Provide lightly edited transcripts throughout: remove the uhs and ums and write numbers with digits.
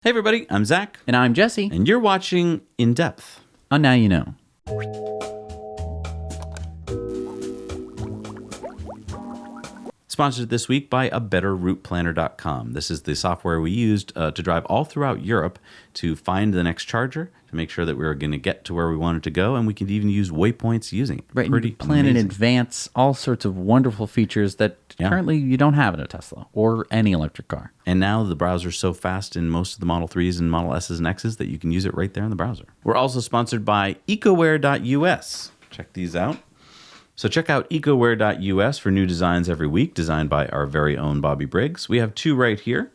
Hey everybody, I'm Zac. And I'm Jesse. And you're watching In Depth. On Now You Know. Sponsored this week by abetterrouteplanner.com. This is the software we used to drive all throughout Europe to find the next charger, to make sure that we were going to get to where we wanted to go, and we could even use waypoints using it. Right, Pretty you can plan in advance all sorts of wonderful features that currently you don't have in a Tesla or any electric car. And now the browser's so fast in most of the Model 3s and Model S's and X's that you can use it right there in the browser. We're also sponsored by ecoware.us. Check these out. So check out ecoware.us for new designs every week, designed by our very own Bobby Briggs. We have two right here.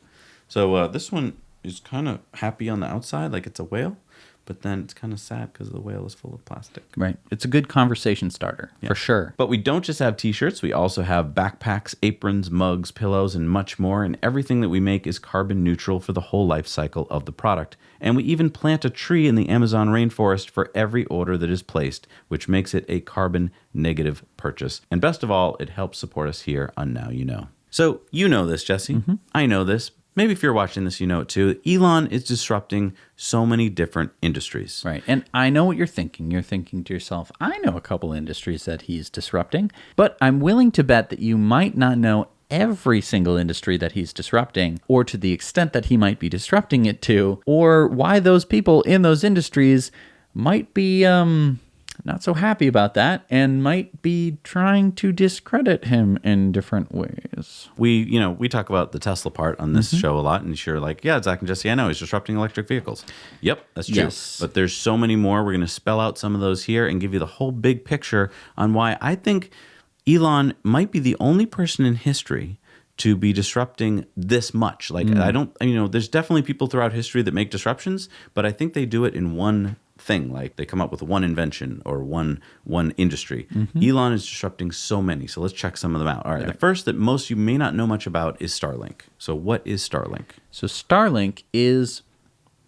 So this one is kind of happy on the outside, like it's a whale, but then it's kind of sad because the whale is full of plastic. Right. It's a good conversation starter, for sure. But we don't just have t-shirts. We also have backpacks, aprons, mugs, pillows, and much more. And everything that we make is carbon neutral for the whole life cycle of the product. And we even plant a tree in the Amazon rainforest for every order that is placed, which makes it a carbon negative purchase. And best of all, it helps support us here on Now You Know. So you know this, Jesse. Mm-hmm. I know this. Maybe if you're watching this, you know it too. Elon is disrupting so many different industries. Right. And I know what you're thinking. You're thinking to yourself, I know a couple industries that he's disrupting, but I'm willing to bet that you might not know every single industry that he's disrupting, or to the extent that he might be disrupting it to, or why those people in those industries might be not so happy about that and might be trying to discredit him in different ways. We talk about the Tesla part on this show a lot, and you're like, yeah, Zac and Jesse, I know he's disrupting electric vehicles. Yep, that's true. Yes. But there's so many more. We're going to spell out some of those here and give you the whole big picture on why I think Elon might be the only person in history to be disrupting this much. Like, there's definitely people throughout history that make disruptions, but I think they do it in one thing. Like, they come up with one invention or one industry. Elon is disrupting so many. So let's check some of them out. All right. The first that most you may not know much about is Starlink. So what is Starlink? So Starlink is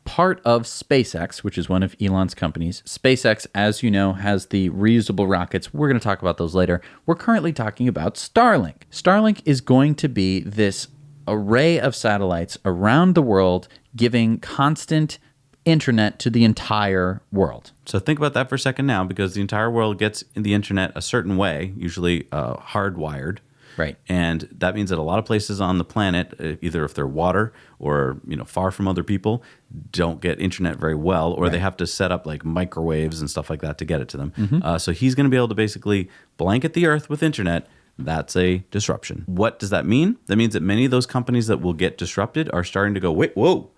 part of SpaceX, which is one of Elon's companies. SpaceX, as you know, has the reusable rockets. We're going to talk about those later. We're currently talking about Starlink. Starlink is going to be this array of satellites around the world, giving constant internet to the entire world. So think about that for a second now, because the entire world gets the internet a certain way, usually hardwired. Right. And that means that a lot of places on the planet, either if they're water or far from other people, don't get internet very well, or they have to set up like microwaves and stuff like that to get it to them. So he's going to be able to basically blanket the earth with internet. That's a disruption. What does that mean? That means that many of those companies that will get disrupted are starting to go, wait, whoa,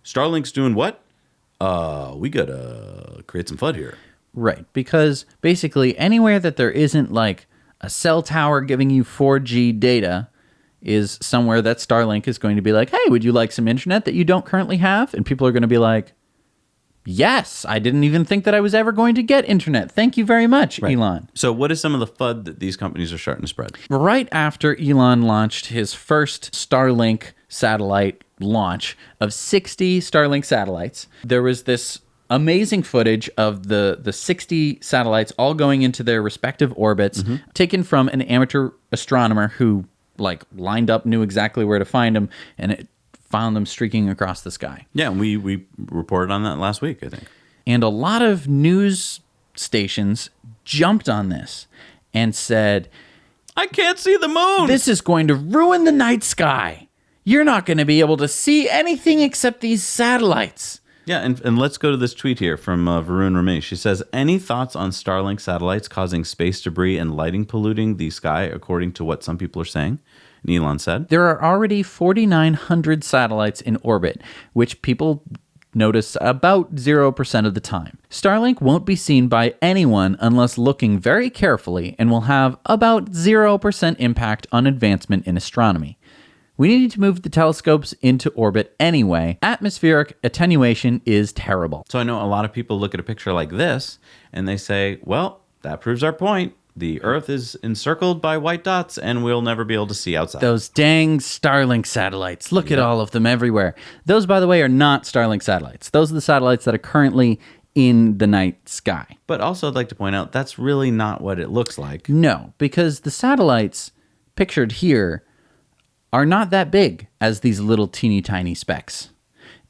Starlink's doing what? We got to create some FUD here. Right. Because basically anywhere that there isn't like a cell tower giving you 4G data is somewhere that Starlink is going to be like, hey, would you like some internet that you don't currently have? And people are going to be like, yes, I didn't even think that I was ever going to get internet. Thank you very much, Elon. So what is some of the FUD that these companies are starting to spread? Right after Elon launched his first Starlink satellite launch of 60 Starlink satellites, there was this amazing footage of the 60 satellites all going into their respective orbits, taken from an amateur astronomer who lined up, knew exactly where to find them, and it found them streaking across the sky. Yeah, we reported on that last week, I think. And a lot of news stations jumped on this and said, I can't see the moon! This is going to ruin the night sky. You're not going to be able to see anything except these satellites. Yeah, and let's go to this tweet here from Varun Ramesh. She says, any thoughts on Starlink satellites causing space debris and lighting polluting the sky, according to what some people are saying? And Elon said, there are already 4,900 satellites in orbit, which people notice about 0% of the time. Starlink won't be seen by anyone unless looking very carefully, and will have about 0% impact on advancement in astronomy. We need to move the telescopes into orbit anyway. Atmospheric attenuation is terrible. So I know a lot of people look at a picture like this and they say, well, that proves our point. The Earth is encircled by white dots and we'll never be able to see outside. Those dang Starlink satellites. Look at all of them everywhere. Those, by the way, are not Starlink satellites. Those are the satellites that are currently in the night sky. But also I'd like to point out, that's really not what it looks like. No, because the satellites pictured here are not that big as these little teeny tiny specks.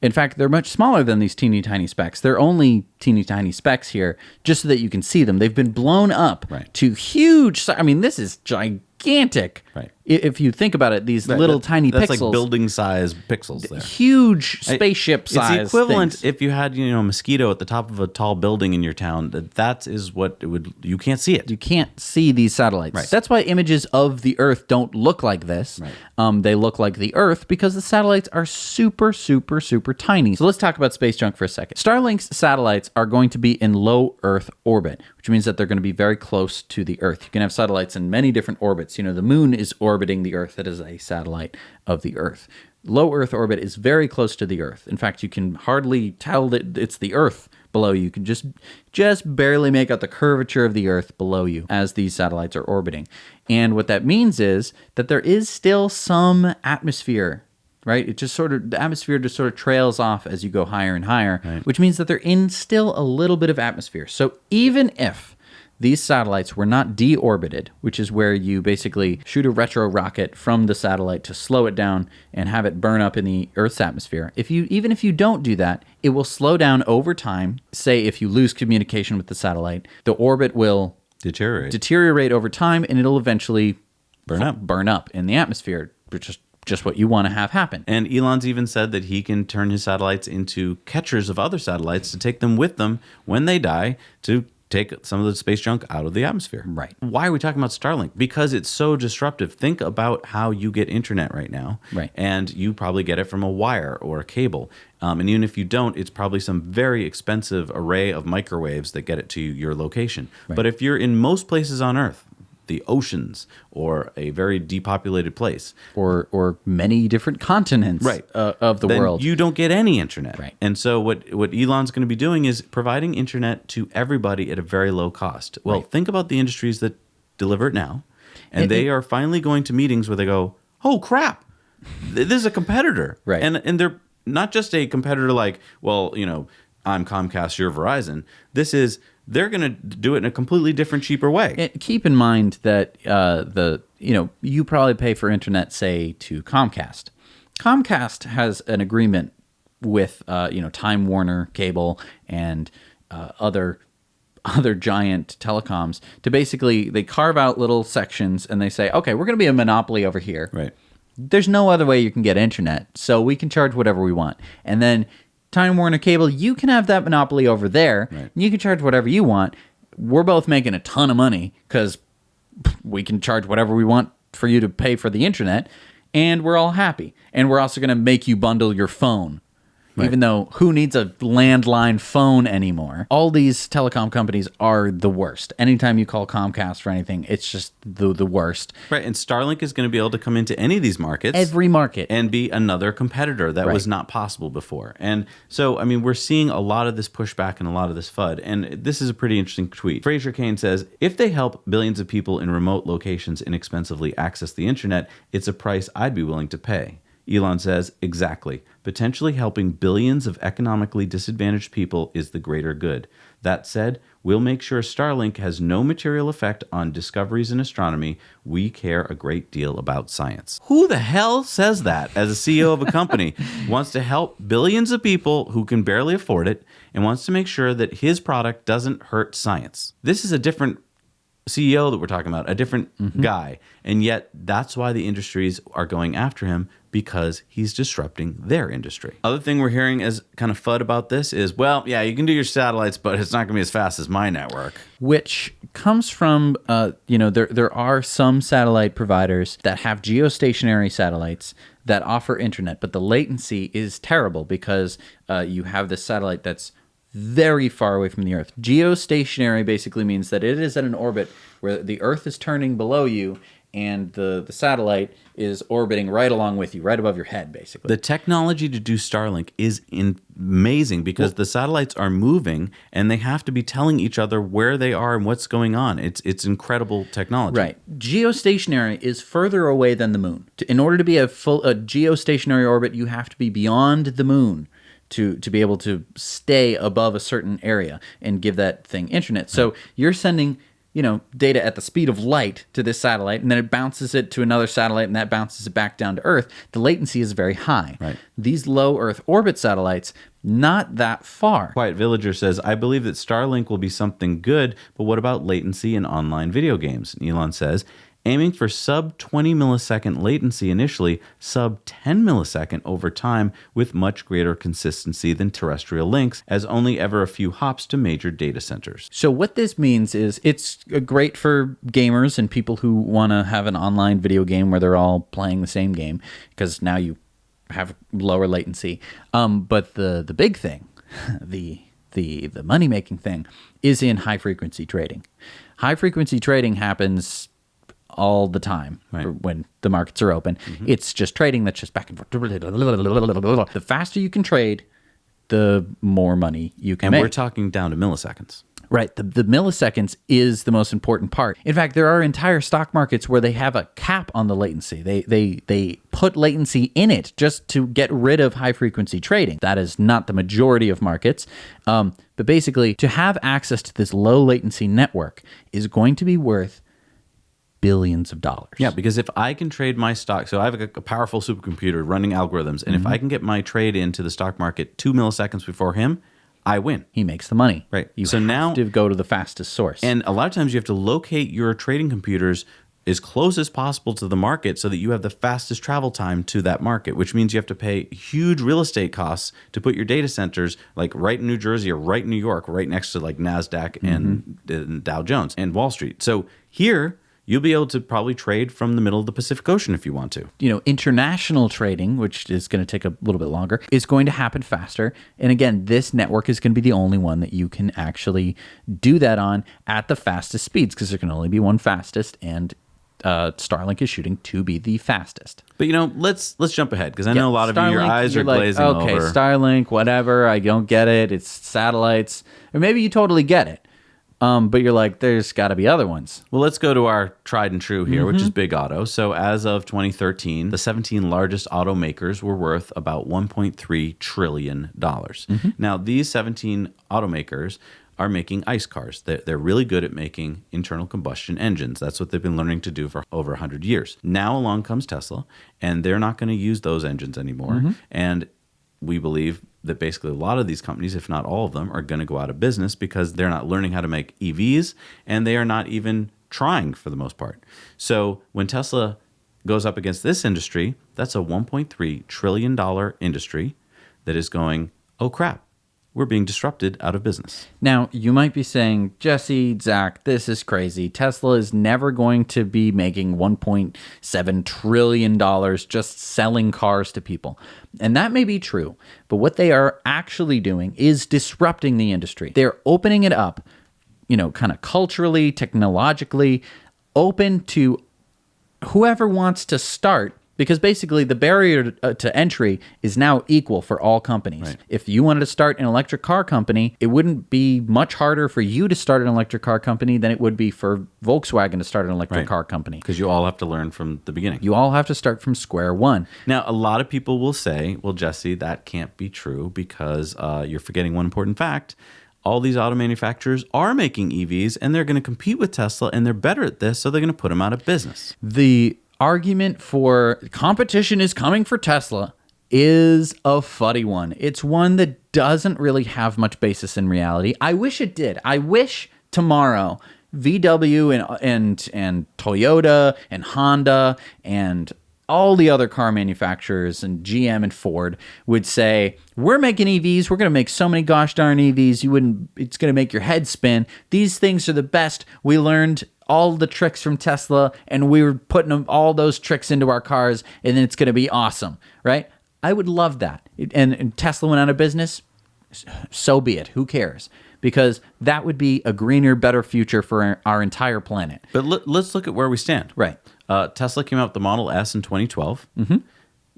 In fact, they're much smaller than these teeny tiny specks. They're only teeny tiny specks here just so that you can see them. They've been blown up to huge. I mean, this is gigantic. Right. If you think about it, these little tiny that's pixels. That's like building size pixels there. Huge spaceship size. It's the equivalent things. if you had, a mosquito at the top of a tall building in your town. That is what it would. You can't see it. You can't see these satellites. Right. That's why images of the Earth don't look like this. Right. They look like the Earth because the satellites are super, super, super tiny. So let's talk about space junk for a second. Starlink's satellites are going to be in low Earth orbit, which means that they're going to be very close to the Earth. You can have satellites in many different orbits. The moon is orbiting the Earth. That is a satellite of the Earth. Low Earth orbit is very close to the Earth. In fact, you can hardly tell that it's the Earth below you. You can just barely make out the curvature of the Earth below you as these satellites are orbiting. And what that means is that there is still some atmosphere, right? The atmosphere just sort of trails off as you go higher and higher, which means that they're in still a little bit of atmosphere. So even if these satellites were not deorbited, which is where you basically shoot a retro rocket from the satellite to slow it down and have it burn up in the Earth's atmosphere. Even if you don't do that, it will slow down over time. Say if you lose communication with the satellite, the orbit will deteriorate over time, and it'll eventually burn up in the atmosphere, which is just what you want to have happen. And Elon's even said that he can turn his satellites into catchers of other satellites to take them with them when they die to take some of the space junk out of the atmosphere. Right. Why are we talking about Starlink? Because it's so disruptive. Think about how you get internet right now. Right. And you probably get it from a wire or a cable. And even if you don't, it's probably some very expensive array of microwaves that get it to your location. Right. But if you're in most places on Earth, the oceans or a very depopulated place, or many different continents of the world, you don't get any internet. Right. And so what Elon's going to be doing is providing internet to everybody at a very low cost. Well, think about the industries that deliver it now, and they are finally going to meetings where they go, "Oh crap, this is a competitor." Right. And they're not just a competitor like, well, I'm Comcast, you're Verizon. They're going to do it in a completely different, cheaper way. And keep in mind that you probably pay for internet, say, to Comcast. Comcast has an agreement with Time Warner Cable and other giant telecoms to basically, they carve out little sections and they say, okay, we're going to be a monopoly over here. Right. There's no other way you can get internet, so we can charge whatever we want. And then Time Warner Cable, you can have that monopoly over there. Right. You can charge whatever you want. We're both making a ton of money because we can charge whatever we want for you to pay for the internet, and we're all happy. And we're also going to make you bundle your phone. Right. Even though who needs a landline phone anymore? All these telecom companies are the worst. Anytime you call Comcast for anything, it's just the worst. Right, and Starlink is going to be able to come into any of these markets. Every market. And be another competitor that was not possible before. And so, we're seeing a lot of this pushback and a lot of this FUD. And this is a pretty interesting tweet. Fraser Kane says, if they help billions of people in remote locations inexpensively access the internet, it's a price I'd be willing to pay. Elon says, exactly. Potentially helping billions of economically disadvantaged people is the greater good. That said, we'll make sure Starlink has no material effect on discoveries in astronomy. We care a great deal about science. Who the hell says that as a CEO of a company? Wants to help billions of people who can barely afford it and wants to make sure that his product doesn't hurt science. This is a different CEO that we're talking about, a different guy. And yet that's why the industries are going after him, because he's disrupting their industry. Other thing we're hearing as kind of FUD about this is, well, yeah, you can do your satellites, but it's not going to be as fast as my network. Which comes from, there are some satellite providers that have geostationary satellites that offer internet, but the latency is terrible because you have this satellite that's very far away from the Earth. Geostationary basically means that it is at an orbit where the Earth is turning below you and the satellite is orbiting right along with you, right above your head, basically. The technology to do Starlink is amazing because the satellites are moving and they have to be telling each other where they are and what's going on. It's incredible technology. Right. Geostationary is further away than the moon. In order to be a geostationary orbit, you have to be beyond the moon to be able to stay above a certain area and give that thing internet. So you're sending data at the speed of light to this satellite, and then it bounces it to another satellite, and that bounces it back down to Earth, the latency is very high. Right. These low Earth orbit satellites, not that far. Quiet Villager says, I believe that Starlink will be something good, but what about latency in online video games? And Elon says, aiming for sub 20 millisecond latency initially, sub 10 millisecond over time, with much greater consistency than terrestrial links, as only ever a few hops to major data centers. So what this means is it's great for gamers and people who want to have an online video game where they're all playing the same game, because now you have lower latency. But the big thing, the money-making thing, is in high-frequency trading. High-frequency trading happens all the time. Right. When the markets are open. It's just trading that's just back and forth. The faster you can trade, the more money you can make. And we're talking down to milliseconds. Right. The milliseconds is the most important part. In fact, there are entire stock markets where they have a cap on the latency. They put latency in it just to get rid of high-frequency trading. That is not the majority of markets. But basically, to have access to this low-latency network is going to be worth billions of dollars. Yeah, because if I can trade my stock, so I have a powerful supercomputer running algorithms, and if I can get my trade into the stock market 2 milliseconds before him, I win. He makes the money. Right. You So have now- to go to the fastest source. And a lot of times you have to locate your trading computers as close as possible to the market so that you have the fastest travel time to that market, which means you have to pay huge real estate costs to put your data centers like right in New Jersey or right in New York, right next to like NASDAQ and Dow Jones and Wall Street. So here, you'll be able to probably trade from the middle of the Pacific Ocean if you want to. International trading, which is going to take a little bit longer, is going to happen faster. And again, this network is going to be the only one that you can actually do that on at the fastest speeds, because there can only be one fastest, and Starlink is shooting to be the fastest. But let's jump ahead, because I know a lot of you, your Starlink, eyes are you're like, glazing okay, over. Starlink, whatever, I don't get it. It's satellites. Or maybe you totally get it. But you're like, there's got to be other ones. Well, let's go to our tried and true here, which is Big Auto. So as of 2013, the 17 largest automakers were worth about $1.3 trillion. Now, these 17 automakers are making ICE cars. They're really good at making internal combustion engines. That's what they've been learning to do for over 100 years. Now along comes Tesla, and they're not going to use those engines anymore. And we believe that basically a lot of these companies, if not all of them, are going to go out of business because they're not learning how to make EVs, and they are not even trying for the most part. So when Tesla goes up against this industry, that's a $1.3 trillion industry that is going, oh crap, we're being disrupted out of business. Now, you might be saying, Jesse, Zach, this is crazy. Tesla is never going to be making $1.7 trillion just selling cars to people. And that may be true, but what they are actually doing is disrupting the industry. They're opening it up, kind of culturally, technologically, open to whoever wants to start. Because basically the barrier to entry is now equal for all companies. Right. If you wanted to start an electric car company, it wouldn't be much harder for you to start an electric car company than it would be for Volkswagen to start an electric car company. Because you all have to learn from the beginning. You all have to start from square one. Now, a lot of people will say, well, Jesse, that can't be true because you're forgetting one important fact. All these auto manufacturers are making EVs, and they're going to compete with Tesla, and they're better at this, so they're going to put them out of business. The argument for competition is coming for Tesla is a fuddy one. It's one that doesn't really have much basis in reality. I wish it did. I wish tomorrow VW and Toyota and Honda and all the other car manufacturers and GM and Ford would say, we're making EVs. We're going to make so many gosh darn EVs. It's going to make your head spin. These things are the best. We learned all the tricks from Tesla, and we were putting all those tricks into our cars, and then it's going to be awesome, right? I would love that. And Tesla went out of business, so be it. Who cares? Because that would be a greener, better future for our entire planet. But let's look at where we stand. Right. Tesla came out with the Model S in 2012.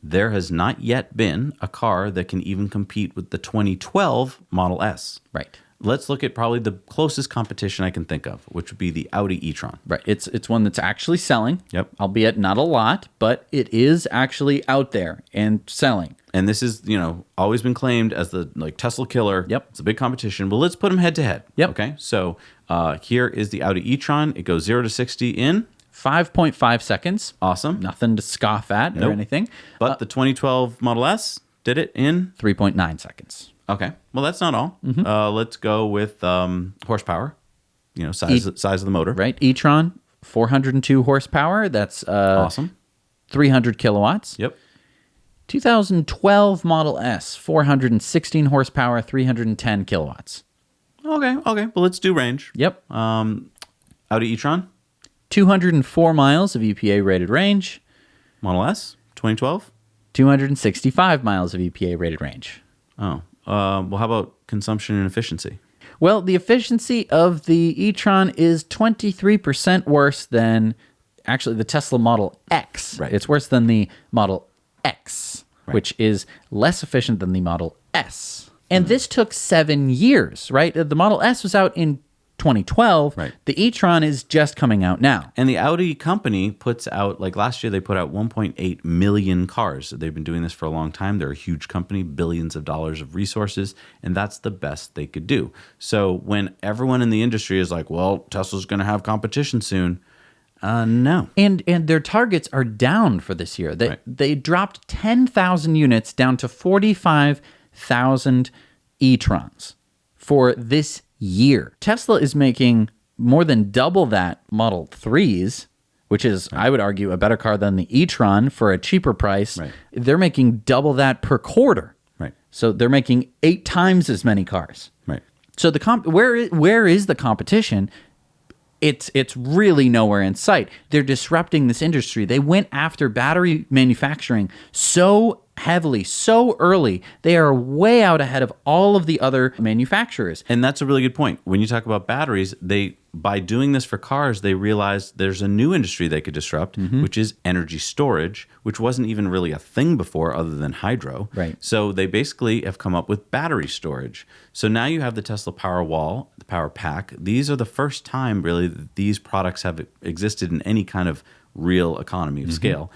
There has not yet been a car that can even compete with the 2012 Model S. Right. let's look at probably the closest competition I can think of, which would be the Audi e-tron. Right. It's one that's actually selling. Yep. Albeit not a lot, but it is actually out there and selling. And this is, always been claimed as the Tesla killer. Yep. It's a big competition. Well, let's put them head to head. Yep. Okay. So here is the Audi e-tron. It goes 0 to 60 in 5.5 seconds. Awesome. Nothing to scoff at or anything. But the 2012 Model S did it in 3.9 seconds. Okay. Well, that's not all. Let's go with horsepower. Size of the motor. Right. e-tron, 402 horsepower. That's Awesome. 300 kilowatts. Yep. 2012 Model S, 416 horsepower, 310 kilowatts. Okay. Well, let's do range. Yep. Audi e-tron, 204 miles of EPA rated range. Model S, 2012. 265 miles of EPA rated range. Oh. Well, how about consumption and efficiency? Well, the efficiency of the e-tron is 23% worse than actually the Tesla Model X. Right. It's worse than the Model X, Right. which is less efficient than the Model S. And this took 7 years, right? The Model S was out in 2012. Right. The e-tron is just coming out now. And the Audi company puts out, last year, they put out 1.8 million cars. They've been doing this for a long time. They're a huge company, billions of dollars of resources, and that's the best they could do. So when everyone in the industry is like, well, Tesla's going to have competition soon, no. And their targets are down for this year. They dropped 10,000 units down to 45,000 e-trons for this year. Tesla is making more than double that Model 3s, which is, I would argue, a better car than the e-tron for a cheaper price. Right. They're making double that per quarter. Right. So they're making 8 times as many cars. Right. So where is the competition? It's really nowhere in sight. They're disrupting this industry. They went after battery manufacturing so heavily, so early. They are way out ahead of all of the other manufacturers. And that's a really good point. When you talk about batteries, by doing this for cars, they realized there's a new industry they could disrupt, which is energy storage, which wasn't even really a thing before other than hydro. Right. So they basically have come up with battery storage. So now you have the Tesla Powerwall, the Power Pack. These are the first time really that these products have existed in any kind of real economy of scale.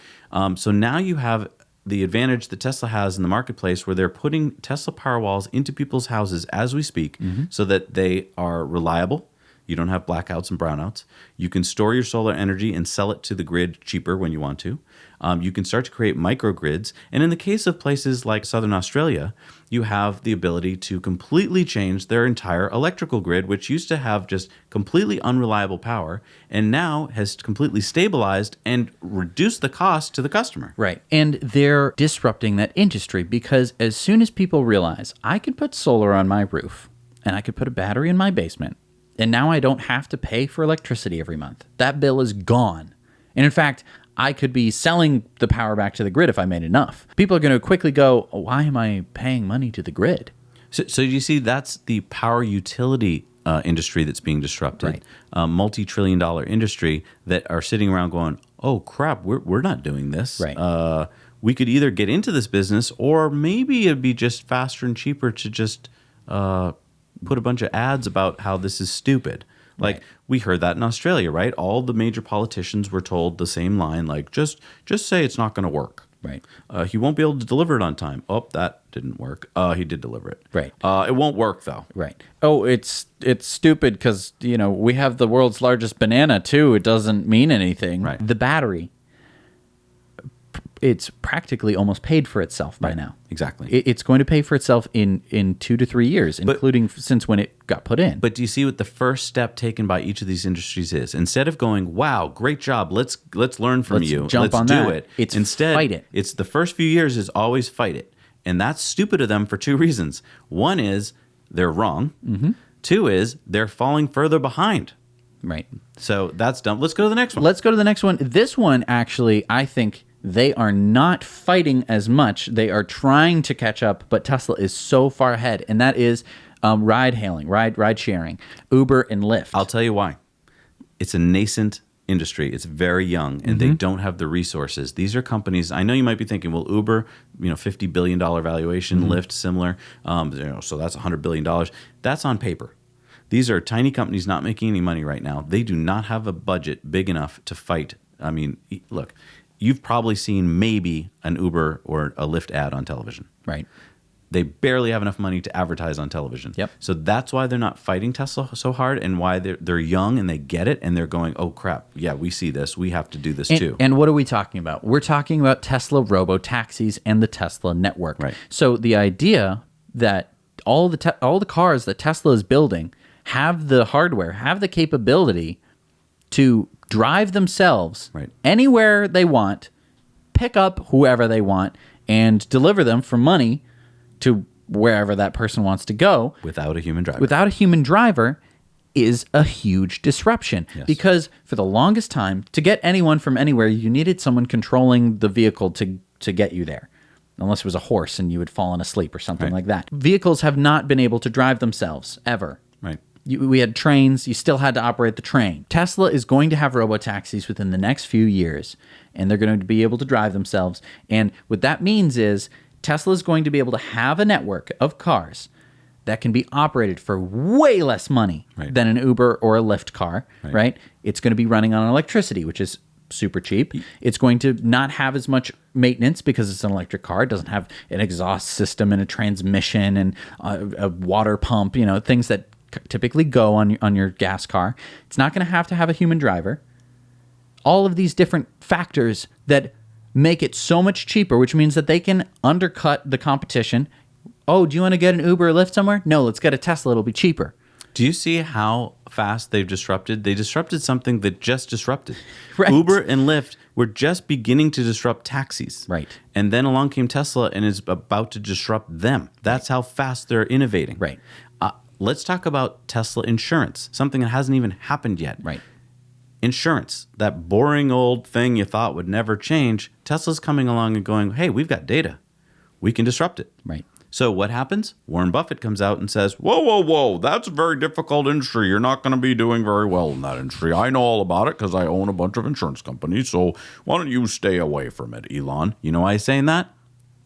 So now you have the advantage that Tesla has in the marketplace where they're putting Tesla Powerwalls into people's houses as we speak so that they are reliable. You don't have blackouts and brownouts. You can store your solar energy and sell it to the grid cheaper when you want to. You can start to create microgrids. And in the case of places like Southern Australia, you have the ability to completely change their entire electrical grid, which used to have just completely unreliable power and now has completely stabilized and reduced the cost to the customer. Right. And they're disrupting that industry because as soon as people realize I could put solar on my roof and I could put a battery in my basement, and now I don't have to pay for electricity every month. That bill is gone. And in fact, I could be selling the power back to the grid if I made enough. People are going to quickly go, why am I paying money to the grid? So you see, that's the power utility industry that's being disrupted. Right. Multi-trillion-dollar industry that are sitting around going, oh, crap, we're not doing this. Right. We could either get into this business or maybe it'd be just faster and cheaper to just put a bunch of ads about how this is stupid. Like we heard that in Australia, right? All the major politicians were told the same line, like just say it's not going to work. Right. He won't be able to deliver it on time. Oh, that didn't work. He did deliver it. Right. It won't work though. Right. Oh, it's stupid because we have the world's largest banana too. It doesn't mean anything. Right. The battery, it's practically almost paid for itself by now. Exactly. It's going to pay for itself in 2 to 3 years, including since when it got put in. But do you see what the first step taken by each of these industries is? Instead of going, "Wow, great job. Let's learn from you. Jump let's on do that. it." It's Instead, fight it. It's the first few years is always fight it, and that's stupid of them for 2 reasons. One is they're wrong. 2 is they're falling further behind. Right. So that's dumb. Let's go to the next one. Let's go to the next one. This one, actually, I think they are not fighting as much. They are trying to catch up, but Tesla is so far ahead, and that is ride hailing, ride sharing, Uber and Lyft. I'll tell you why. It's a nascent industry. It's very young, and they don't have the resources. These are companies. I know you might be thinking, well, Uber, $50 billion valuation, Lyft, similar. So that's $100 billion. That's on paper. These are tiny companies not making any money right now. They do not have a budget big enough to fight. I mean, look, you've probably seen maybe an Uber or a Lyft ad on television. Right. They barely have enough money to advertise on television. Yep. So that's why they're not fighting Tesla so hard, and why they're young and they get it, and they're going, oh, crap, yeah, we see this. We have to do this too. And what are we talking about? We're talking about Tesla robo-taxis and the Tesla network. Right. So the idea that all the cars that Tesla is building have the hardware, have the capability to drive themselves anywhere they want, pick up whoever they want, and deliver them for money to wherever that person wants to go without a human driver. Without a human driver is a huge disruption. Yes. Because for the longest time, to get anyone from anywhere, you needed someone controlling the vehicle to get you there. Unless it was a horse and you had fallen asleep or something like that. Vehicles have not been able to drive themselves, ever. Right. We had trains. You still had to operate the train. Tesla is going to have robo-taxis within the next few years, and they're going to be able to drive themselves. And what that means is Tesla is going to be able to have a network of cars that can be operated for way less money than an Uber or a Lyft car, right? It's going to be running on electricity, which is super cheap. It's going to not have as much maintenance because it's an electric car. It doesn't have an exhaust system and a transmission and a water pump, things that typically go on your gas car. It's not going to have a human driver. All of these different factors that make it so much cheaper, which means that they can undercut the competition. Oh, do you want to get an Uber or Lyft somewhere? No, let's get a Tesla. It'll be cheaper. Do you see how fast they've disrupted? They disrupted something that just disrupted. Right. Uber and Lyft were just beginning to disrupt taxis. Right. And then along came Tesla and is about to disrupt them. That's how fast they're innovating. Right. Let's talk about Tesla insurance, something that hasn't even happened yet. Right. Insurance, that boring old thing you thought would never change. Tesla's coming along and going, hey, we've got data. We can disrupt it. Right. So what happens? Warren Buffett comes out and says, whoa, that's a very difficult industry. You're not going to be doing very well in that industry. I know all about it because I own a bunch of insurance companies. So why don't you stay away from it, Elon? You know why he's saying that?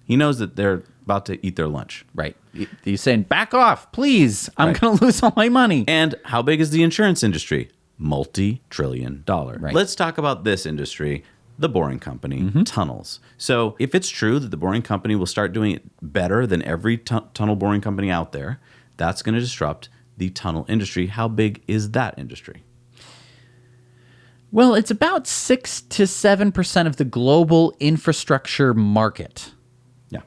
He knows that they're about to eat their lunch. Right. He's saying, back off, please. I'm going to lose all my money. And how big is the insurance industry? Multi-trillion-dollar. Right. Let's talk about this industry, the Boring Company, tunnels. So if it's true that the Boring Company will start doing it better than every tunnel boring company out there, that's going to disrupt the tunnel industry. How big is that industry? Well, it's about 6 to 7% of the global infrastructure market. Yeah.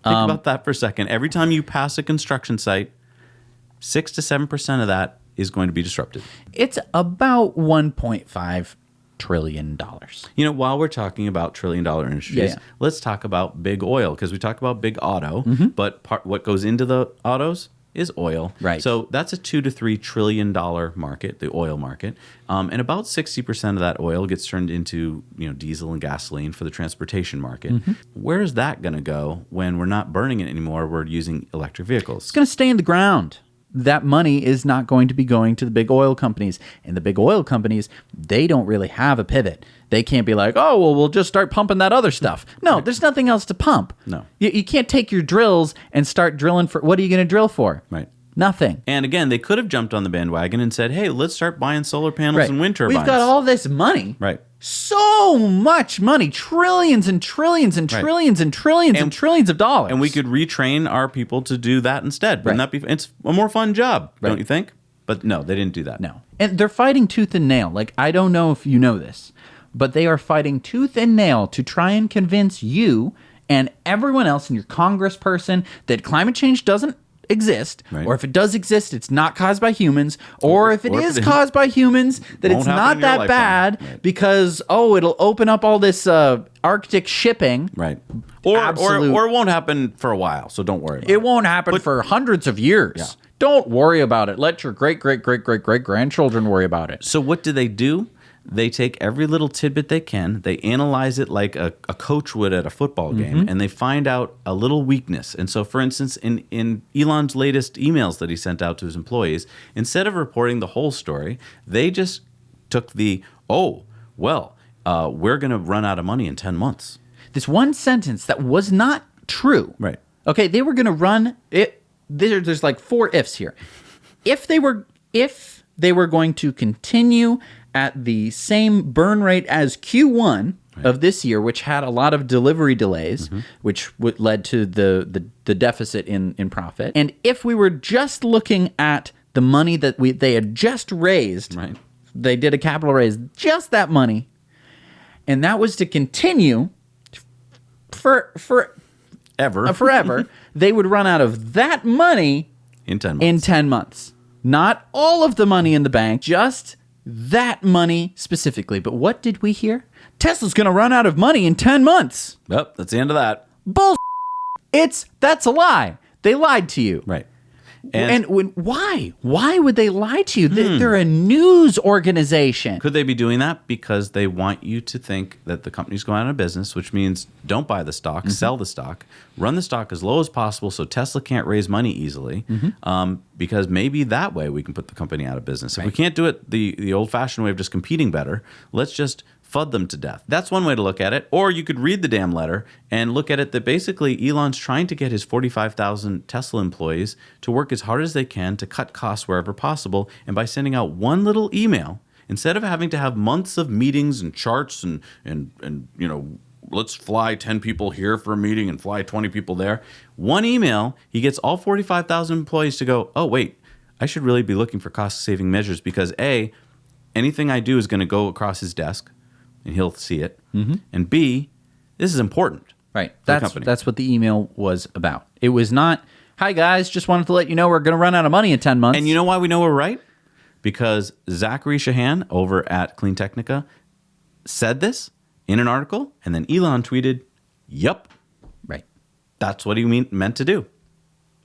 Think about that for a second. Every time you pass a construction site, 6 to 7% of that is going to be disrupted. It's about $1.5 trillion. While we're talking about trillion-dollar industries, let's talk about big oil, because we talk about big auto, but what goes into the autos is oil. Right. So that's a $2 to $3 trillion market, the oil market, and about 60% of that oil gets turned into diesel and gasoline for the transportation market. Where is that going to go when we're not burning it anymore? We're using electric vehicles. It's going to stay in the ground. That money is not going to be going to the big oil companies. And the big oil companies, they don't really have a pivot. They can't be like, oh, well, we'll just start pumping that other stuff. No, there's nothing else to pump. No. You can't take your drills and start drilling for, what are you going to drill for? Right. Nothing. And again, they could have jumped on the bandwagon and said, hey, let's start buying solar panels and wind turbines. We've got all this money. Right. So much money. Trillions and trillions and trillions and trillions and trillions of dollars. And we could retrain our people to do that instead. Wouldn't that be? It's a more fun job, don't you think? But no, they didn't do that. No. And they're fighting tooth and nail. Like, I don't know if you know this, but they are fighting tooth and nail to try and convince you and everyone else and your congressperson that climate change doesn't exist, or if it does exist, it's not caused by humans, or if it is caused by humans, that it's not that bad because, it'll open up all this Arctic shipping. Right. Or it won't happen for a while, so don't worry about it. It won't happen for hundreds of years. Yeah. Don't worry about it. Let your great-great-great-great-great-grandchildren worry about it. So what do? They take every little tidbit they can, they analyze it like a coach would at a football game, and they find out a little weakness. And so, for instance, in Elon's latest emails that he sent out to his employees, instead of reporting the whole story, they just took well, we're going to run out of money in 10 months. This one sentence that was not true. Right. Okay, they were going to run it. There's like 4 ifs here. If they were going to continue at the same burn rate as Q1 of this year, which had a lot of delivery delays, which led to the deficit in profit, and if we were just looking at the money that they had just raised, Right. they did a capital raise, just that money, and that was to continue forever, they would run out of that money In 10 months. in 10 months. Not all of the money in the bank, just that money specifically. But what did we hear? Tesla's going to run out of money in 10 months. Yep, that's the end of that. Bull. That's a lie. They lied to you. Right. Why? Why would they lie to you? They're a news organization. Could they be doing that because they want you to think that the company's going out of business, which means don't buy the stock, sell the stock, run the stock as low as possible so Tesla can't raise money easily, because maybe that way we can put the company out of business. If we can't do it the old-fashioned way of just competing better, let's just FUD them to death. That's one way to look at it. Or you could read the damn letter and look at it that basically Elon's trying to get his 45,000 Tesla employees to work as hard as they can to cut costs wherever possible. And by sending out one little email, instead of having to have months of meetings and charts and you know, let's fly 10 people here for a meeting and fly 20 people there, one email, he gets all 45,000 employees to go, oh, wait, I should really be looking for cost-saving measures because A, anything I do is going to go across his desk, and he'll see it. And B, this is important. Right. For the company. That's what the email was about. It was not, hi guys, just wanted to let you know we're going to run out of money in 10 months. And you know why we know we're right? Because Zachary Shahan over at Clean Technica said this in an article, and then Elon tweeted, yup, Right. that's what he meant to do.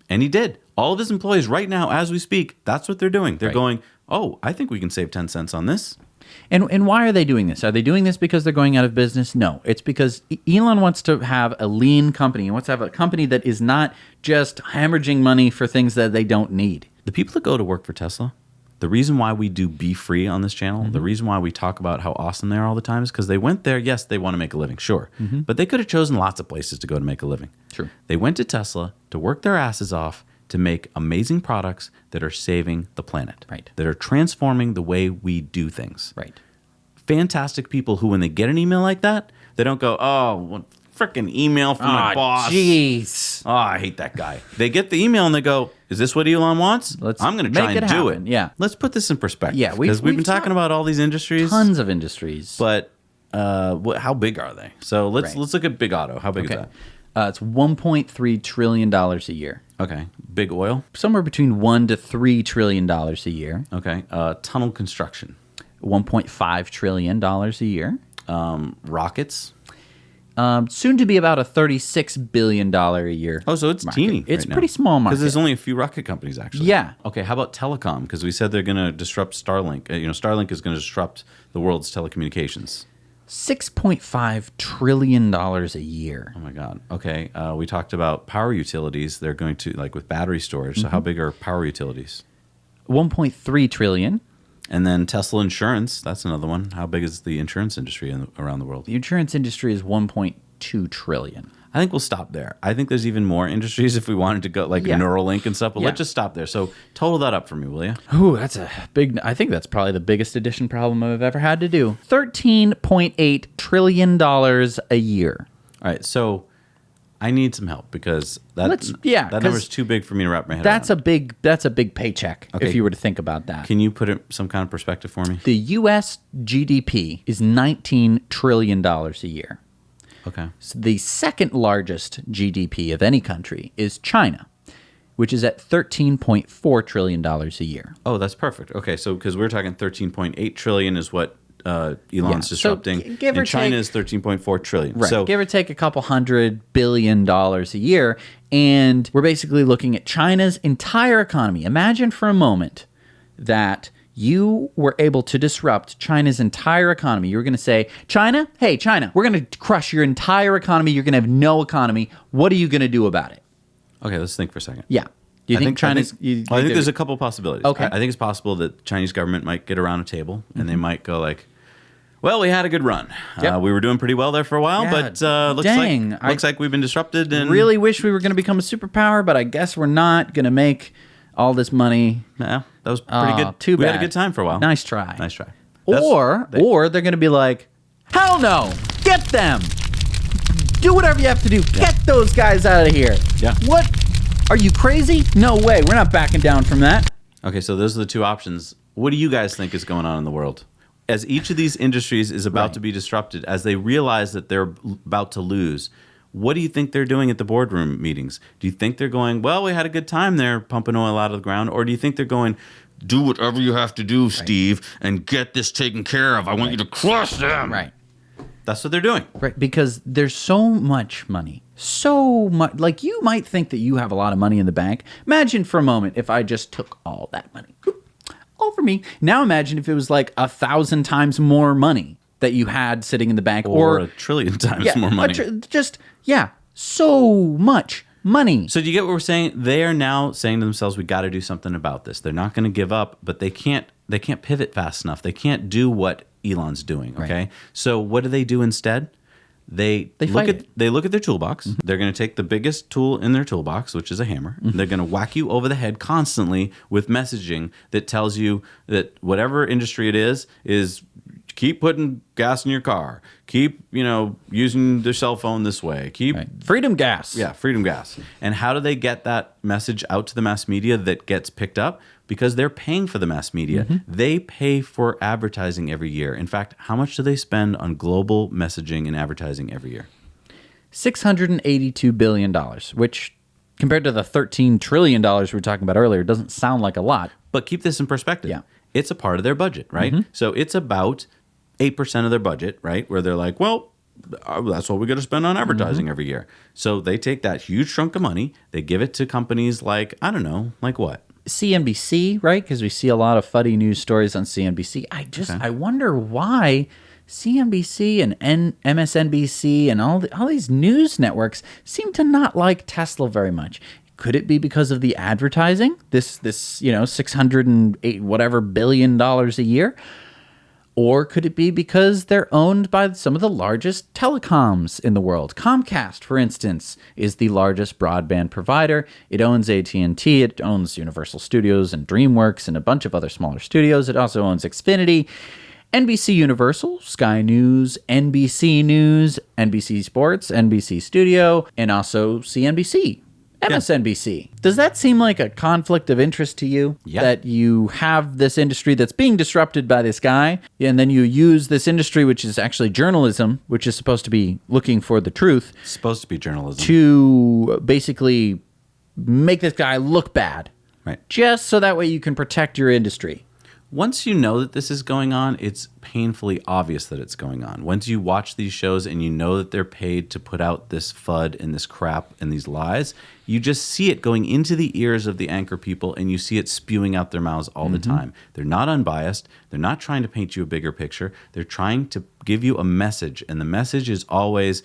And he did. All of his employees right now, as we speak, that's what they're doing. They're going, oh, I think we can save 10 cents on this. And why are they doing this? Are they doing this because they're going out of business? No. It's because Elon wants to have a lean company. He wants to have a company that is not just hemorrhaging money for things that they don't need. The people that go to work for Tesla, the reason why we do Be Free on this channel, the reason why we talk about how awesome they are all the time is because they went there. Yes, they want to make a living, sure. But they could have chosen lots of places to go to make a living. True. They went to Tesla to work their asses off to make amazing products that are saving the planet. Right. That are transforming the way we do things. Right. Fantastic people who, when they get an email like that, they don't go, oh, what freaking email from my boss. Jeez. Oh, I hate that guy. They get the email and they go, is this what Elon wants? I'm going to try make and it do happen. it. Yeah. Let's put this in perspective. Yeah, because we've been we've talking about all these industries. Tons of industries. But how big are they? So let's look at Big Auto. How big is that? It's $1.3 trillion a year. Okay. Big Oil? Somewhere between $1 to $3 trillion a year. Okay. Tunnel construction? $1.5 trillion a year. Rockets? Soon to be about a $36 billion a year. Oh, so it's market. teeny. It's right pretty now. small market. Because there's only a few rocket companies, actually. Yeah. Okay, how about telecom? Because we said they're going to disrupt Starlink. Starlink is going to disrupt the world's telecommunications. $6.5 trillion a year. Oh, my God. Okay, we talked about power utilities. They're going to, like with battery storage. So how big are power utilities? 1.3 trillion. And then Tesla Insurance. That's another one. How big is the insurance industry around the world? The insurance industry is 1.2 trillion. I think we'll stop there. I think there's even more industries if we wanted to go, like Neuralink and stuff. But let's just stop there. So total that up for me, will you? Ooh, that's a big... I think that's probably the biggest addition problem I've ever had to do. $13.8 trillion a year. All right, so I need some help because that number's too big for me to wrap my head around. That's a big paycheck if you were to think about that. Can you put it some kind of perspective for me? The U.S. GDP is $19 trillion a year. Okay. So the second largest GDP of any country is China, which is at $13.4 trillion a year. Oh, that's perfect. Okay, so because we're talking 13.8 trillion is what Elon's disrupting, so give or and China take, is 13.4 trillion. Right. So give or take a couple $100 billion a year, and we're basically looking at China's entire economy. Imagine for a moment that you were able to disrupt China's entire economy. You were going to say, China, hey, China, we're going to crush your entire economy. You're going to have no economy. What are you going to do about it? Okay, let's think for a second. Yeah. Do you think China's... I think there's a couple possibilities. Okay. I think it's possible that Chinese government might get around a table and they might go like, Well, we had a good run. Yep. We were doing pretty well there for a while, Yeah, but looks like we've been disrupted. And really wish we were going to become a superpower, but I guess we're not going to make all this money. Yeah, that was pretty good. Too bad. We had a good time for a while. Nice try. Nice try. Or they're going to be like, hell no, get them. Do whatever you have to do. Get those guys out of here. Yeah. What? Are you crazy? No way. We're not backing down from that. Okay, so those are the two options. What do you guys think is going on in the world? As each of these industries is about to be disrupted, as they realize that they're about to lose, what do you think they're doing at the boardroom meetings? Do you think they're going, well, we had a good time there pumping oil out of the ground? Or do you think they're going, do whatever you have to do, Steve, and get this taken care of? I want you to crush them. Right. That's what they're doing. Right, because there's so much money. So much. Like, you might think that you have a lot of money in the bank. Imagine for a moment if I just took all that money. Over me. Now imagine if it was like 1,000 times more money that you had sitting in the bank. Or 1 trillion times more money. So much money. So do you get what we're saying? They are now saying to themselves, we got to do something about this. They're not going to give up, but they can't pivot fast enough. They can't do what Elon's doing, okay? Right. So what do instead? They look at their toolbox. Mm-hmm. They're going to take the biggest tool in their toolbox, which is a hammer. Mm-hmm. They're going to whack you over the head constantly with messaging that tells you that whatever industry it is keep putting gas in your car. Keep, using their cell phone this way. Keep freedom gas. Yeah, freedom gas. And how do they get that message out to the mass media that gets picked up? Because they're paying for the mass media. Mm-hmm. They pay for advertising every year. In fact, how much do they spend on global messaging and advertising every year? $682 billion, which compared to the $13 trillion we were talking about earlier, doesn't sound like a lot. But keep this in perspective. Yeah. It's a part of their budget, right? Mm-hmm. So it's about 8% of their budget, right? Where they're like, well, that's what we got to spend on advertising every year. So they take that huge chunk of money, they give it to companies like, I don't know, like what? CNBC, right? Because we see a lot of funny news stories on CNBC. I wonder why CNBC and MSNBC and all these news networks seem to not like Tesla very much. Could it be because of the advertising? This $608 whatever billion a year? Or could it be because they're owned by some of the largest telecoms in the world? Comcast, for instance, is the largest broadband provider. It owns AT&T. It owns Universal Studios and DreamWorks and a bunch of other smaller studios. It also owns Xfinity, NBC Universal, Sky News, NBC News, NBC Sports, NBC Studio, and also CNBC. MSNBC. Yeah. Does that seem like a conflict of interest to you? Yeah. That you have this industry that's being disrupted by this guy, and then you use this industry, which is actually journalism, which is supposed to be looking for the truth. It's supposed to be journalism. To basically make this guy look bad. Right. Just so that way you can protect your industry. Once you know that this is going on, it's painfully obvious that it's going on. Once you watch these shows and you know that they're paid to put out this FUD and this crap and these lies, you just see it going into the ears of the anchor people and you see it spewing out their mouths all the time. They're not unbiased. They're not trying to paint you a bigger picture. They're trying to give you a message. And the message is always,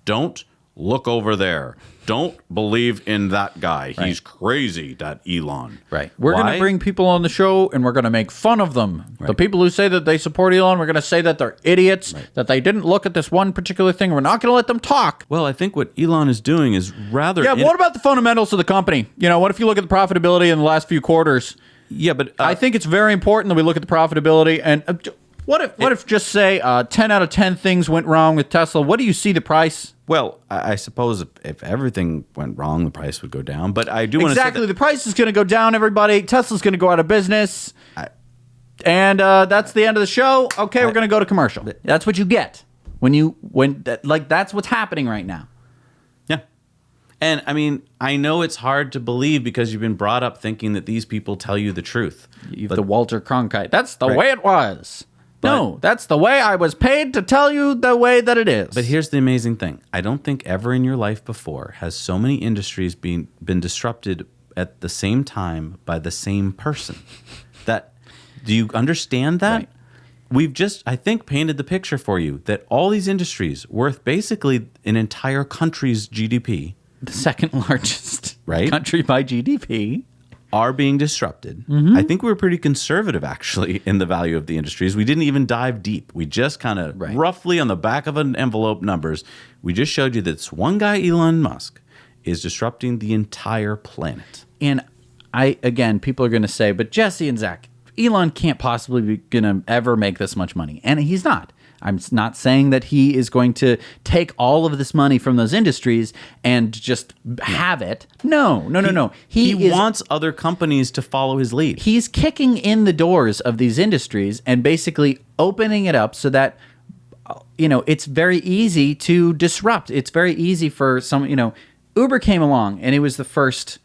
don't look over there. Don't believe in that guy. Right. He's crazy, that Elon. Right. We're going to bring people on the show and we're going to make fun of them. Right. The people who say that they support Elon, we're going to say that they're idiots, that they didn't look at this one particular thing. We're not going to let them talk. Well, I think what Elon is doing is rather... Yeah, what about the fundamentals of the company? What if you look at the profitability in the last few quarters? Yeah, but... I think it's very important that we look at the profitability and... What if just say 10 out of 10 things went wrong with Tesla? What do you see the price? Well, I suppose if everything went wrong, the price would go down. But I do want to say exactly the price is going to go down. Everybody, Tesla's going to go out of business, and that's the end of the show. Okay, we're going to go to commercial. That's what you get that's what's happening right now. Yeah, and I mean, I know it's hard to believe because you've been brought up thinking that these people tell you the truth. The Walter Cronkite. That's the way it was. No, that's the way I was paid to tell you the way that it is. But here's the amazing thing. I don't think ever in your life before has so many industries been disrupted at the same time by the same person. Do you understand that? Right. We've just, I think, painted the picture for you that all these industries worth basically an entire country's GDP. The second largest country by GDP. are being disrupted. I think we were pretty conservative, actually, in the value of the industries. We didn't even dive deep. We just kind of roughly on the back of an envelope numbers, we just showed you that this one guy, Elon Musk, is disrupting the entire planet. And again, people are going to say, but Jesse and Zach, Elon can't possibly be going to ever make this much money. And he's not. I'm not saying that he is going to take all of this money from those industries and just have it. No. He wants other companies to follow his lead. He's kicking in the doors of these industries and basically opening it up so that, it's very easy to disrupt. It's very easy for some, Uber came along and it was the first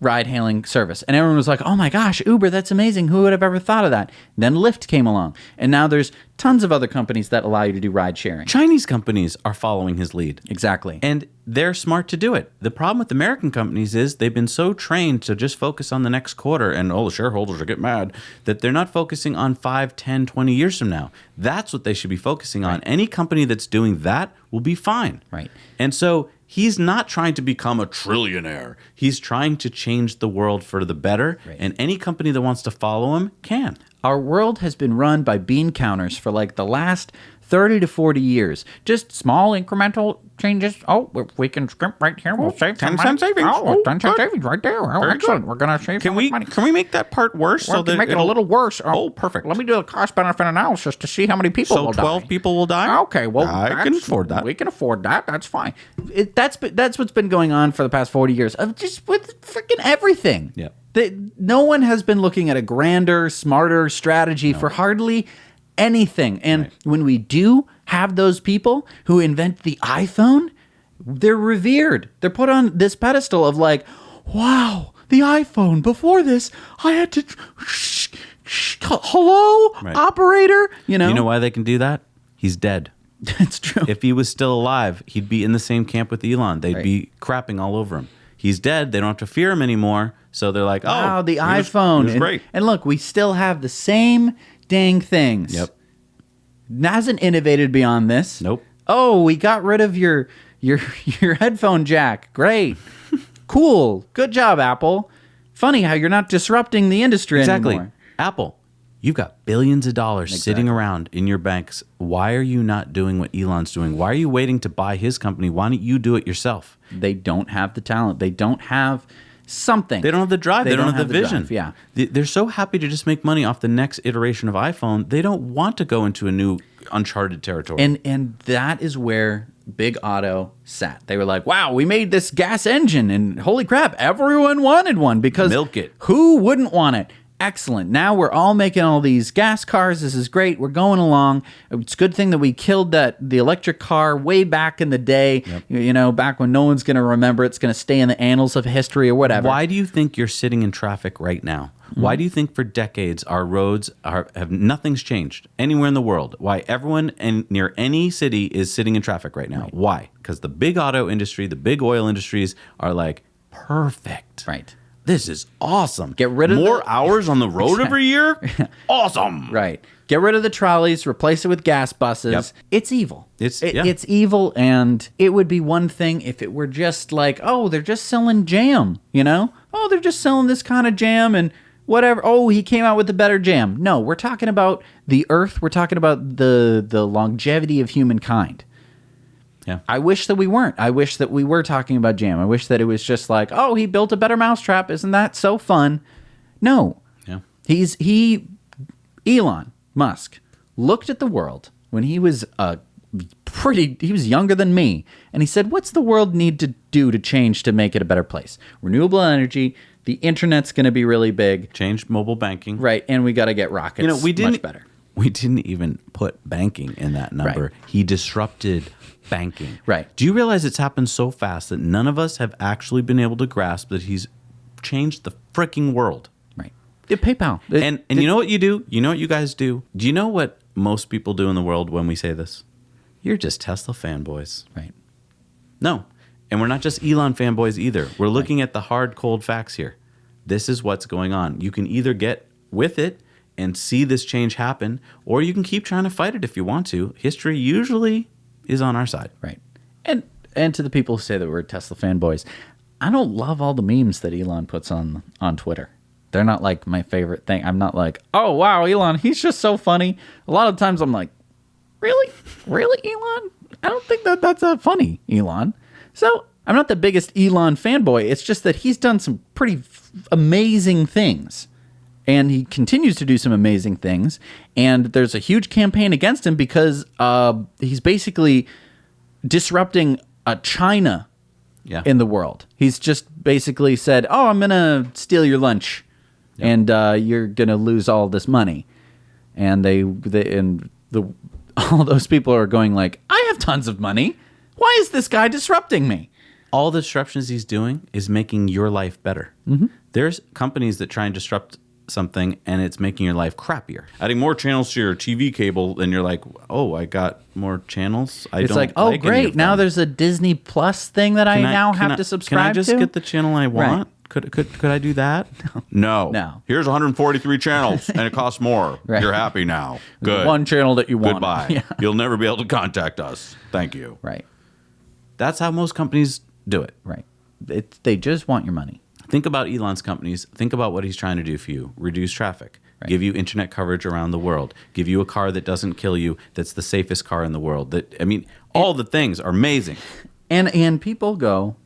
ride-hailing service. And everyone was like, oh my gosh, Uber, that's amazing. Who would have ever thought of that? Then Lyft came along. And now there's tons of other companies that allow you to do ride-sharing. Chinese companies are following his lead. Exactly. And they're smart to do it. The problem with American companies is they've been so trained to just focus on the next quarter and, the shareholders will get mad, that they're not focusing on 5, 10, 20 years from now. That's what they should be focusing on. Any company that's doing that will be fine. Right. And so he's not trying to become a trillionaire. He's trying to change the world for the better. Right. And any company that wants to follow him can. Our world has been run by bean counters for like the last 30 to 40 years. Just small incremental changes. Oh, if we can scrimp right here, we'll save 10 cent savings. Oh, 10 cent savings right there. Oh, very excellent. Good. We're going to save can we money. Can we make that part worse? Well, so that make it a little worse. Oh, perfect. Let me do a cost-benefit analysis to see how many people will die. So 12 people will die? Okay, well, I can afford that. We can afford that. That's fine. That's what's been going on for the past 40 years. Just with freaking everything. Yeah. No one has been looking at a grander, smarter strategy for hardly anything. And when we do have those people who invent the iPhone, they're revered. They're put on this pedestal of like, wow, the iPhone. Before this, I had to, hello, operator. You know why they can do that? He's dead. That's true. If he was still alive, he'd be in the same camp with Elon. They'd be crapping all over him. He's dead. They don't have to fear him anymore. So they're like, wow, the iPhone. He was great. And look, we still have the same dang things. Yep. Hasn't innovated beyond this. Nope. Oh, we got rid of your headphone jack. Great. Cool. Good job, Apple. Funny how you're not disrupting the industry anymore. Apple, you've got billions of dollars sitting around in your banks. Why are you not doing what Elon's doing? Why are you waiting to buy his company? Why don't you do it yourself? They don't have the talent. They don't have something. They don't have the drive. They don't have the vision. Drive, They're so happy to just make money off the next iteration of iPhone. They don't want to go into a new uncharted territory. And that is where Big Auto sat. They were like, wow, we made this gas engine and holy crap, everyone wanted one because milk it. Who wouldn't want it? Excellent. Now we're all making all these gas cars. This is great. We're going along. It's a good thing that we killed the electric car way back in the day, back when no one's going to remember. It's going to stay in the annals of history or whatever. Why do you think you're sitting in traffic right now? Why do you think for decades our roads have nothing's changed anywhere in the world? Why everyone near any city is sitting in traffic right now? Why? Because the big auto industry, the big oil industries are like, perfect. Right. This is awesome. Get rid of more hours on the road every year? Awesome. Right. Get rid of the trolleys, replace it with gas buses. Yep. It's evil. It's evil, and it would be one thing if it were just like, oh, they're just selling jam, Oh, they're just selling this kind of jam and whatever. Oh, he came out with a better jam. No, we're talking about the earth. We're talking about the longevity of humankind. Yeah. I wish that we weren't. I wish that we were talking about jam. I wish that it was just like, oh, he built a better mousetrap. Isn't that so fun? No. Yeah. Elon Musk looked at the world when he was he was younger than me, and he said, what's the world need to do to change to make it a better place? Renewable energy, the internet's going to be really big. Change mobile banking. Right, and we got to get rockets much better. We didn't even put banking in that number. Right. He disrupted banking. Right. Do you realize it's happened so fast that none of us have actually been able to grasp that he's changed the freaking world? Right. PayPal. And you know what you do? You know what you guys do? Do you know what most people do in the world when we say this? You're just Tesla fanboys. Right. No. And we're not just Elon fanboys either. We're looking at the hard, cold facts here. This is what's going on. You can either get with it and see this change happen, or you can keep trying to fight it if you want to. History usually is on our side. Right. And to the people who say that we're Tesla fanboys, I don't love all the memes that Elon puts on Twitter. They're not like my favorite thing. I'm not like, oh, wow, Elon, he's just so funny. A lot of times I'm like, really? Really, Elon? I don't think that's a funny, Elon. So I'm not the biggest Elon fanboy. It's just that he's done some pretty amazing things. And he continues to do some amazing things. And there's a huge campaign against him because he's basically disrupting China in the world. He's just basically said, oh, I'm going to steal your lunch. Yep. And you're going to lose all this money. And all those people are going like, I have tons of money. Why is this guy disrupting me? All the disruptions he's doing is making your life better. Mm-hmm. There's companies that try and disrupt something and it's making your life crappier. Adding more channels to your TV cable and you're like, oh, I got more channels. It's like, oh, great. Now there's a Disney Plus thing that I now have to subscribe to. Can I just get the channel I want? Right. Could I do that? No. Here's 143 channels and it costs more. Right. You're happy now. Good. One channel that you want. Goodbye. Yeah. You'll never be able to contact us. Thank you. Right. That's how most companies do it. Right. They just want your money. Think about Elon's companies. Think about what he's trying to do for you. Reduce traffic. Right. Give you internet coverage around the world. Give you a car that doesn't kill you. That's the safest car in the world. All the things are amazing. And people go,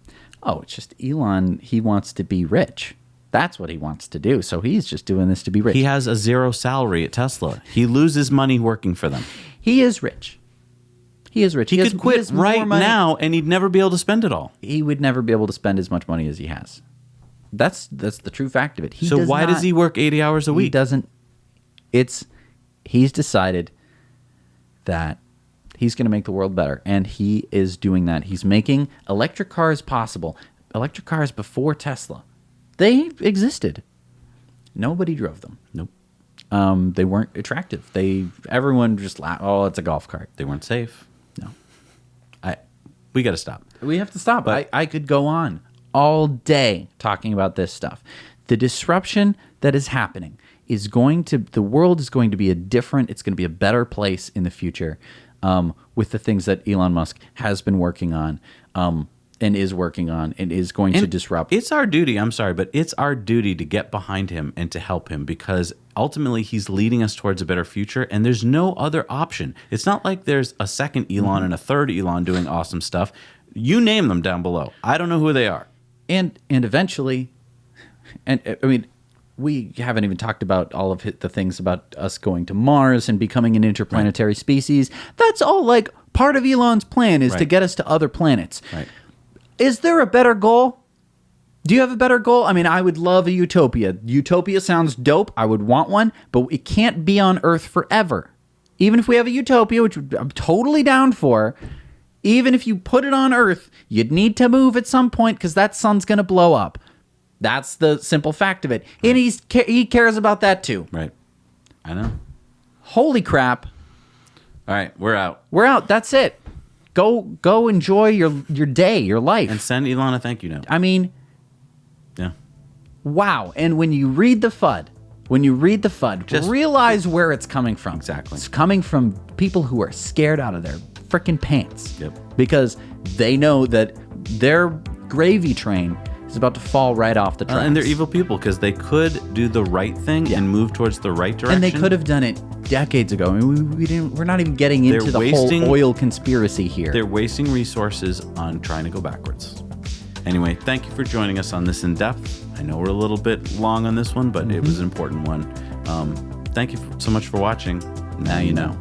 oh, it's just Elon. He wants to be rich. That's what he wants to do. So he's just doing this to be rich. He has a zero salary at Tesla. He loses money working for them. He is rich. He is rich. He could quit right now and he'd never be able to spend it all. He would never be able to spend as much money as he has. That's the true fact of it. Does he work 80 hours a week? He doesn't. He's decided that he's going to make the world better, and he is doing that. He's making electric cars possible. Electric cars before Tesla, they existed. Nobody drove them. Nope. They weren't attractive. Everyone just laughed. Oh, it's a golf cart. They weren't safe. No. We got to stop. We have to stop. But I could go on all day talking about this stuff. The disruption that is happening the world is going to be it's going to be a better place in the future with the things that Elon Musk has been working on and is working on and is going to disrupt. It's our duty, I'm sorry, but it's our duty to get behind him and to help him because ultimately he's leading us towards a better future and there's no other option. It's not like there's a second Elon and a third Elon doing awesome stuff. You name them down below. I don't know who they are. And eventually, and I mean, we haven't even talked about all of the things about us going to Mars and becoming an interplanetary species. That's all like part of Elon's plan is to get us to other planets. Right. Is there a better goal? Do you have a better goal? I mean, I would love a utopia. Utopia sounds dope. I would want one, but it can't be on Earth forever. Even if we have a utopia, which I'm totally down for, even if you put it on Earth, you'd need to move at some point because that sun's going to blow up. That's the simple fact of it. And he cares about that too. Right. I know. Holy crap. All right, we're out. We're out. That's it. Go enjoy your day, your life. And send Elon a thank you note. I mean, yeah. Wow. And when you read the FUD, just realize where it's coming from. Exactly. It's coming from people who are scared out of their freaking pants. Yep. Because they know that their gravy train is about to fall right off the tracks. And they're evil people because they could do the right thing and move towards the right direction. And they could have done it decades ago. I mean, we're not even getting into the whole oil conspiracy here. They're wasting resources on trying to go backwards. Anyway, thank you for joining us on this in depth. I know we're a little bit long on this one, but it was an important one. Thank you so much for watching. Now you know.